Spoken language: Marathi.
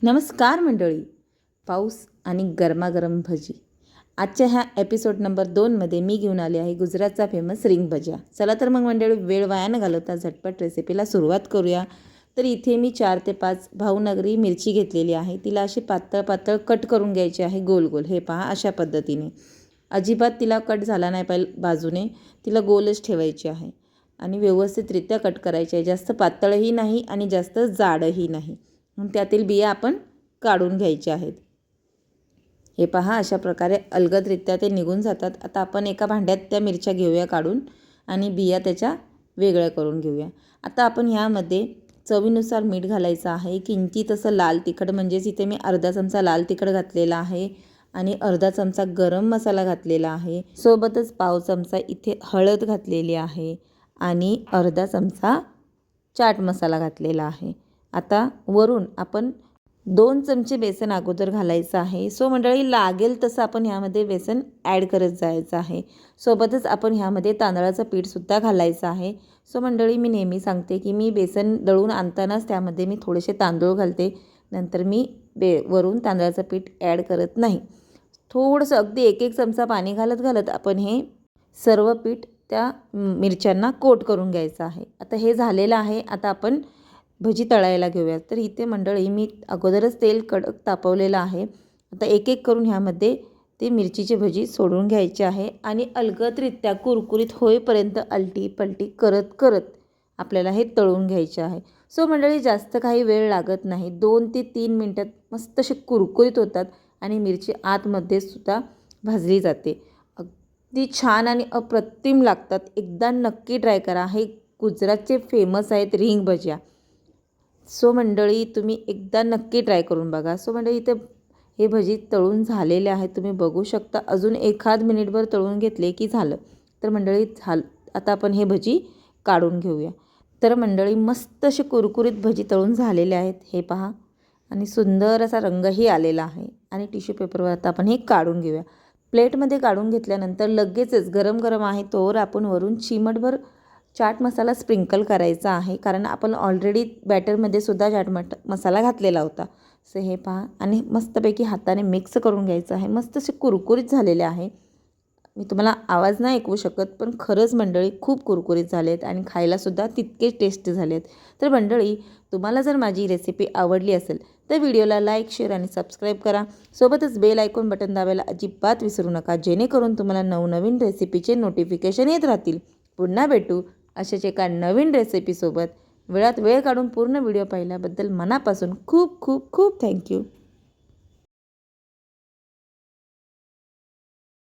नमस्कार मंडळी. पाऊस आणि गरमागरम भजी. आजच्या ह्या एपिसोड नंबर 2मध्ये मी घेऊन आले आहे गुजरातचा फेमस रिंग भज्या. चला तर मग मंडळी, वेळ वाया न घालवता झटपट रेसिपीला सुरुवात करूया. तर इथे मी 4 ते 5 भावनगरी मिरची घेतलेली आहे. तिला अशी पातळ पातळ कट करून घ्यायची आहे, गोल गोल. हे पहा, अशा पद्धतीने. अजिबात तिला कट झाला नाही पाहिजे बाजूने, तिला गोलच ठेवायची आहे आणि व्यवस्थितरित्या कट करायची आहे. जास्त पातळही नाही आणि जास्त जाडही नाही. त्यातील बिया आपण काढून घ्यायचे आहेत. हे पहा, अशा प्रकारे अलगदरित्या ते निघून जातात. आता आपण एका भांड्यात त्या मिरच्या घेऊया काढून आणि बिया त्याच्या वेगळ्या करून घेऊया. आता आपण ह्यामध्ये चवीनुसार मीठ घालायचं आहे. किंचित असं लाल तिखट, म्हणजेच इथे मी अर्धा चमचा लाल तिखट घातलेला आहे आणि अर्धा चमचा गरम मसाला घातलेला आहे. सोबतच पाव चमचा इथे हळद घातलेली आहे आणि अर्धा चमचा चाट मसाला घातलेला आहे. आता वरून आपण 2 चमचे बेसन अगोदर घालायचं आहे. सो मंडळी, लागेल तसं आपण ह्यामध्ये बेसन ॲड करत जायचं आहे. सोबतच आपण ह्यामध्ये तांदळाचं पीठसुद्धा घालायचं आहे. सो मंडळी, मी नेहमी सांगते की मी बेसन दळून आणतानाच त्यामध्ये मी थोडेसे तांदूळ घालते. नंतर मी वरून तांदळाचं पीठ ॲड करत नाही. थोडंसं अगदी 1-1 चमचा पाणी घालत आपण हे सर्व पीठ त्या मिरच्यांना कोट करून घ्यायचं आहे. आता हे झालेलं आहे. आता आपण भजी तळायला घेऊयात. तर इथे मंडळी, मी अगोदरच तेल कडक तापवलेलं आहे. आता एक एक करून ह्यामध्ये ते मिरचीची भजी सोडून घ्यायची आहे आणि अलगदरित्या कुरकुरीत होईपर्यंत अलटी पलटी करत करत आपल्याला हे तळून घ्यायचे आहे. सो मंडळी, जास्त काही वेळ लागत नाही. 2 ते 3 मिनटात मस्त असे कुरकुरीत होतात आणि मिरची आतमध्ये सुद्धा भाजली जाते. अगदी छान आणि अप्रतिम लागतात. एकदा नक्की ट्राय करा. हे गुजरातचे फेमस आहेत रिंग भज्या. सो मंडळी, तुम्ही एकदा नक्की ट्राय करून बघा. सो मंडळी, इथे हे भजी तळून झालेले आहेत. तुम्ही बघू शकता. अजून एखाद मिनिटभर तळून घेतले की झालं. तर मंडळी, आता आपण हे भजी काढून घेऊया. तर मंडळी, मस्त असे कुरकुरीत भजी तळून झालेले आहेत. हे पहा, आणि सुंदर असा रंगही आलेला आहे. आणि टिश्यू पेपरवर आता आपण हे काढून घेऊया. प्लेटमध्ये काढून घेतल्यानंतर लगेचच गरम गरम आहे तोवर आपण वरून चिमटभर चाट मसाला स्प्रिंकल करायचा आहे, कारण आपण ऑलरेडी बॅटरमध्ये सुद्धा चाट मसाला घातलेला होता. सो हे पहा, आणि मस्तपैकी हाताने मिक्स करून घ्यायचं आहे. मस्त असे कुरकुरीत झालेले आहे. मी तुम्हाला आवाज नाही ऐकवू शकत, पण खरंच मंडळी खूप कुरकुरीत झाले आहेत आणि खायलासुद्धा तितकेच टेस्टी झाले आहेत. तर मंडळी, तुम्हाला जर माझी रेसिपी आवडली असेल तर व्हिडिओला लाईक, शेअर आणि सबस्क्राईब करा. सोबतच बेल आयकॉन बटन दाबायला अजिबात विसरू नका, जेणेकरून तुम्हाला नवनवीन रेसिपीचे नोटिफिकेशन येत राहतील. पुन्हा भेटू अशाच एका नवीन रेसिपीसोबत. वेळात वेळ काढून पूर्ण व्हिडिओ पाहिल्याबद्दल मनापासून खूप खूप खूप थँक्यू.